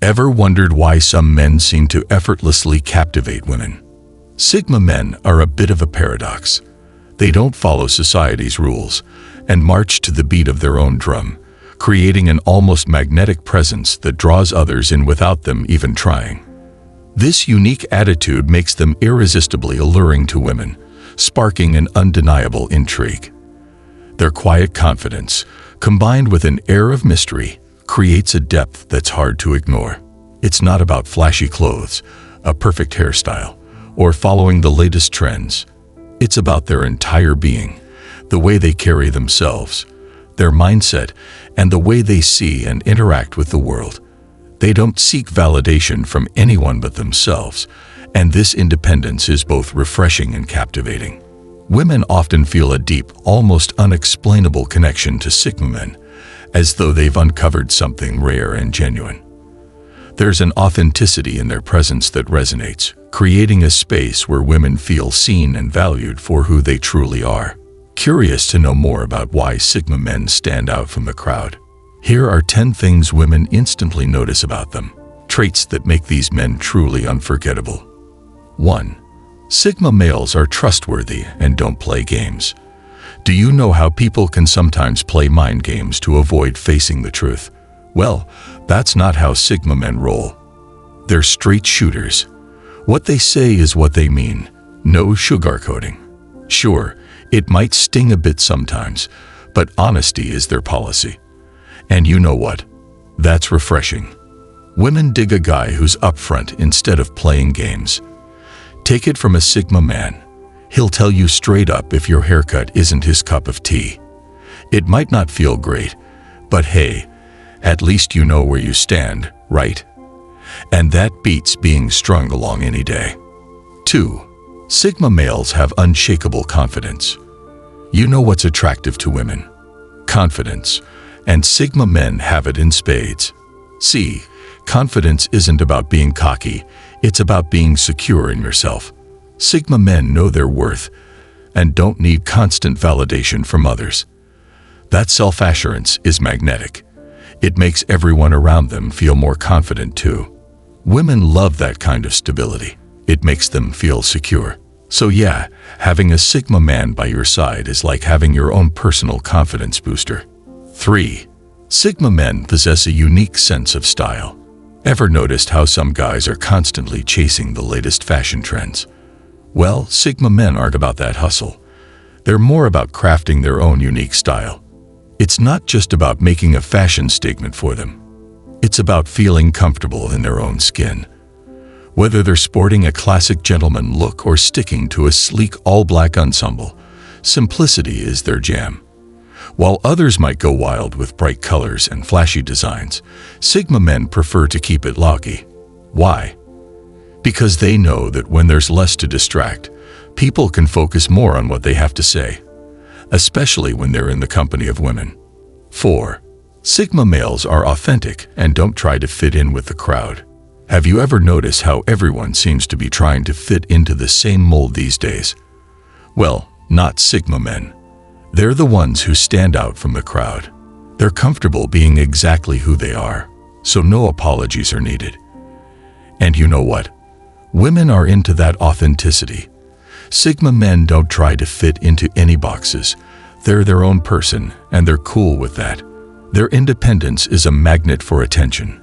Ever wondered why some men seem to effortlessly captivate women? Sigma men are a bit of a paradox. They don't follow society's rules and march to the beat of their own drum, creating an almost magnetic presence that draws others in without them even trying. This unique attitude makes them irresistibly alluring to women, sparking an undeniable intrigue. Their quiet confidence, combined with an air of mystery, creates a depth that's hard to ignore. It's not about flashy clothes, a perfect hairstyle, or following the latest trends. It's about their entire being, the way they carry themselves, their mindset, and the way they see and interact with the world. They don't seek validation from anyone but themselves, and this independence is both refreshing and captivating. Women often feel a deep, almost unexplainable connection to Sigma men, as though they've uncovered something rare and genuine. There's an authenticity in their presence that resonates, creating a space where women feel seen and valued for who they truly are. Curious to know more about why Sigma men stand out from the crowd? Here are 10 things women instantly notice about them, traits that make these men truly unforgettable. 1. Sigma males are trustworthy and don't play games. Do you know how people can sometimes play mind games to avoid facing the truth? Well, that's not how Sigma men roll. They're straight shooters. What they say is what they mean. No sugarcoating. Sure, it might sting a bit sometimes, but honesty is their policy. And you know what? That's refreshing. Women dig a guy who's upfront instead of playing games. Take it from a Sigma man. He'll tell you straight up if your haircut isn't his cup of tea. It might not feel great, but hey, at least you know where you stand, right? And that beats being strung along any day. 2. Sigma males have unshakable confidence. You know what's attractive to women? Confidence. And Sigma men have it in spades. See, confidence isn't about being cocky, it's about being secure in yourself. Sigma men know their worth and don't need constant validation from others. That self-assurance is magnetic. It makes everyone around them feel more confident too. Women love that kind of stability. It makes them feel secure. So yeah, having a Sigma man by your side is like having your own personal confidence booster. 3. Sigma men possess a unique sense of style. Ever noticed how some guys are constantly chasing the latest fashion trends? Well, Sigma men aren't about that hustle. They're more about crafting their own unique style. It's not just about making a fashion statement for them. It's about feeling comfortable in their own skin. Whether they're sporting a classic gentleman look or sticking to a sleek all-black ensemble, simplicity is their jam. While others might go wild with bright colors and flashy designs, Sigma men prefer to keep it low-key. Why? Because they know that when there's less to distract, people can focus more on what they have to say, especially when they're in the company of women. 4. Sigma males are authentic and don't try to fit in with the crowd. Have you ever noticed how everyone seems to be trying to fit into the same mold these days? Well, not Sigma men. They're the ones who stand out from the crowd. They're comfortable being exactly who they are, so no apologies are needed. And you know what? Women are into that authenticity. Sigma men don't try to fit into any boxes. They're their own person, and they're cool with that. Their independence is a magnet for attention.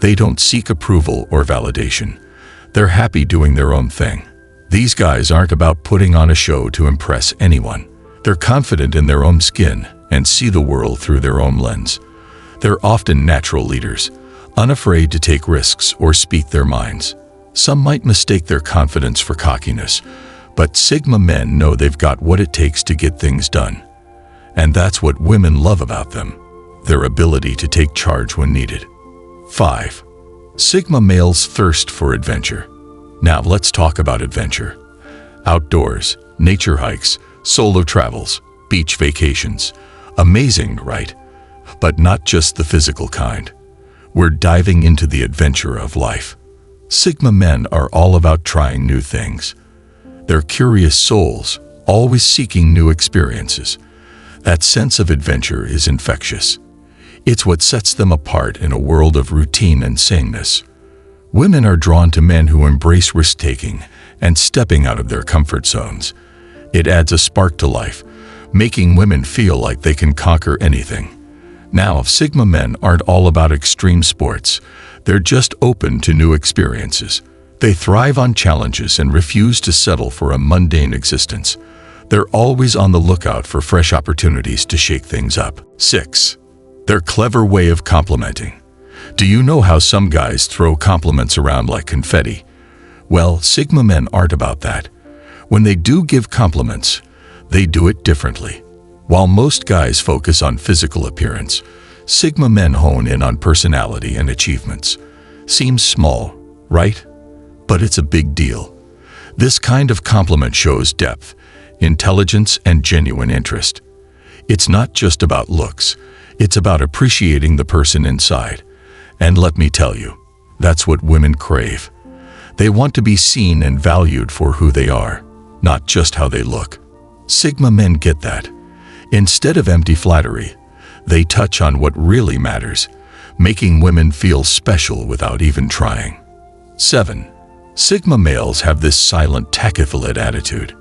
They don't seek approval or validation. They're happy doing their own thing. These guys aren't about putting on a show to impress anyone. They're confident in their own skin and see the world through their own lens. They're often natural leaders, unafraid to take risks or speak their minds. Some might mistake their confidence for cockiness, but Sigma men know they've got what it takes to get things done. And that's what women love about them, their ability to take charge when needed. 5. Sigma males thirst for adventure. Now let's talk about adventure. Outdoors, nature hikes, solo travels, beach vacations. Amazing, right? But not just the physical kind. We're diving into the adventure of life. Sigma men are all about trying new things. They're curious souls, always seeking new experiences. That sense of adventure is infectious. It's what sets them apart in a world of routine and sameness. Women are drawn to men who embrace risk-taking and stepping out of their comfort zones. It adds a spark to life, making women feel like they can conquer anything. Now, Sigma men aren't all about extreme sports. They're just open to new experiences. They thrive on challenges and refuse to settle for a mundane existence. They're always on the lookout for fresh opportunities to shake things up. 6. Their clever way of complimenting. Do you know how some guys throw compliments around like confetti? Well, Sigma men aren't about that. When they do give compliments, they do it differently. While most guys focus on physical appearance, Sigma men hone in on personality and achievements. Seems small, right? But it's a big deal. This kind of compliment shows depth, intelligence, and genuine interest. It's not just about looks, it's about appreciating the person inside. And let me tell you, that's what women crave. They want to be seen and valued for who they are, not just how they look. Sigma men get that. Instead of empty flattery, they touch on what really matters, making women feel special without even trying. 7. Sigma males have this silent tacif attitude.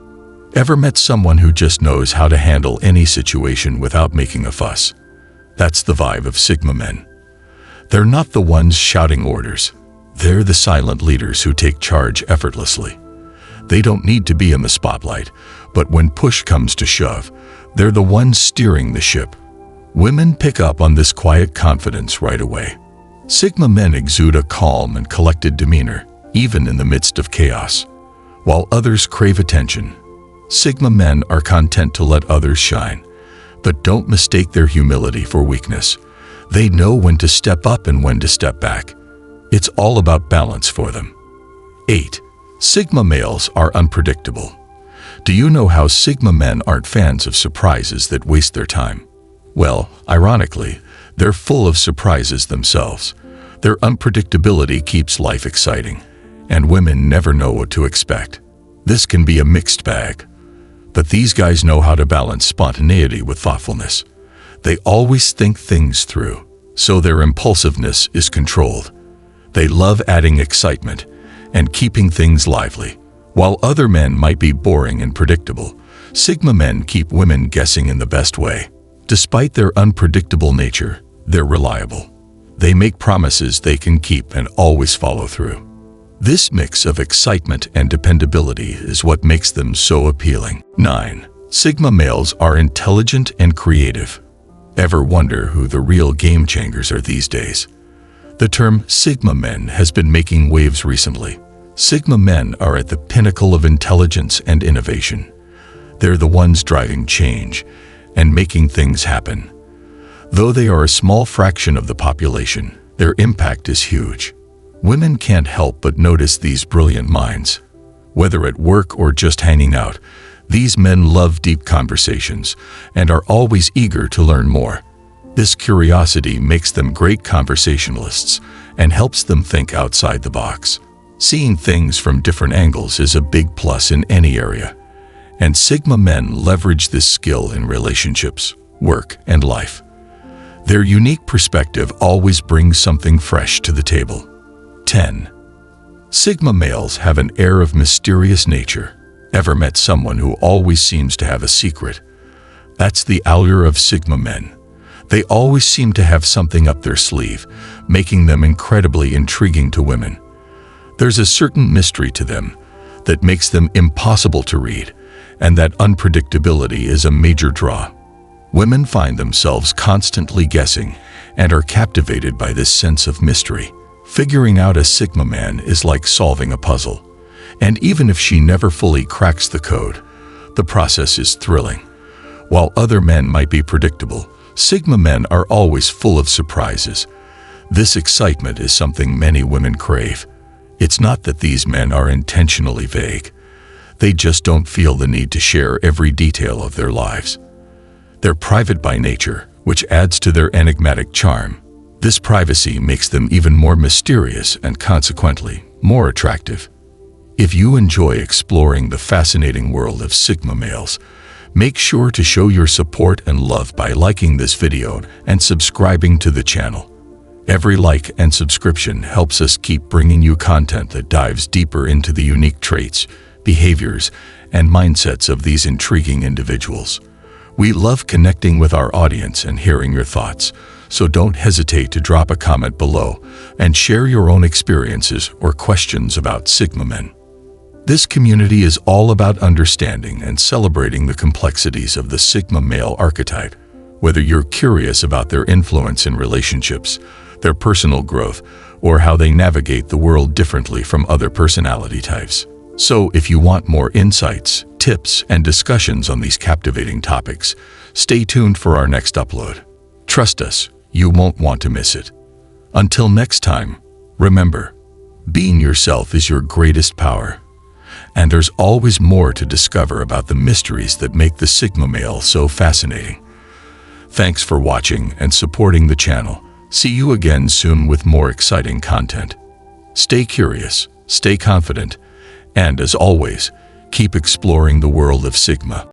Ever met someone who just knows how to handle any situation without making a fuss? That's the vibe of Sigma men. They're not the ones shouting orders. They're the silent leaders who take charge effortlessly. They don't need to be in the spotlight, but when push comes to shove, they're the ones steering the ship. Women pick up on this quiet confidence right away. Sigma men exude a calm and collected demeanor, even in the midst of chaos. While others crave attention, Sigma men are content to let others shine. But don't mistake their humility for weakness. They know when to step up and when to step back. It's all about balance for them. 8. Sigma males are unpredictable. Do you know how Sigma men aren't fans of surprises that waste their time? Well, ironically, they're full of surprises themselves. Their unpredictability keeps life exciting, and women never know what to expect. This can be a mixed bag. But these guys know how to balance spontaneity with thoughtfulness. They always think things through, so their impulsiveness is controlled. They love adding excitement and keeping things lively. While other men might be boring and predictable, Sigma men keep women guessing in the best way. Despite their unpredictable nature, they're reliable. They make promises they can keep and always follow through. This mix of excitement and dependability is what makes them so appealing. 9. Sigma males are intelligent and creative. Ever wonder who the real game changers are these days? The term Sigma men has been making waves recently. Sigma men are at the pinnacle of intelligence and innovation. They're the ones driving change and making things happen. Though they are a small fraction of the population, their impact is huge. Women can't help but notice these brilliant minds. Whether at work or just hanging out, these men love deep conversations and are always eager to learn more. This curiosity makes them great conversationalists and helps them think outside the box. Seeing things from different angles is a big plus in any area, and Sigma men leverage this skill in relationships, work, and life. Their unique perspective always brings something fresh to the table. 10. Sigma males have an air of mysterious nature. Ever met someone who always seems to have a secret? That's the allure of Sigma men. They always seem to have something up their sleeve, making them incredibly intriguing to women. There's a certain mystery to them that makes them impossible to read, and that unpredictability is a major draw. Women find themselves constantly guessing and are captivated by this sense of mystery. Figuring out a Sigma man is like solving a puzzle, and even if she never fully cracks the code, the process is thrilling. While other men might be predictable, Sigma men are always full of surprises. This excitement is something many women crave. It's not that these men are intentionally vague. They just don't feel the need to share every detail of their lives. They're private by nature, which adds to their enigmatic charm. This privacy makes them even more mysterious and consequently more attractive. If you enjoy exploring the fascinating world of Sigma males, Make sure to show your support and love by liking this video and subscribing to the channel. Every like and subscription helps us keep bringing you content that dives deeper into the unique traits, behaviors, and mindsets of these intriguing individuals. We love connecting with our audience and hearing your thoughts, so don't hesitate to drop a comment below and share your own experiences or questions about Sigma men. This community is all about understanding and celebrating the complexities of the Sigma male archetype, whether you're curious about their influence in relationships, their personal growth, or how they navigate the world differently from other personality types. So if you want more insights, tips, and discussions on these captivating topics, stay tuned for our next upload. Trust us, you won't want to miss it. Until next time, remember, being yourself is your greatest power. And there's always more to discover about the mysteries that make the Sigma male so fascinating. Thanks for watching and supporting the channel. See you again soon with more exciting content. Stay curious, stay confident, and as always, keep exploring the world of Sigma.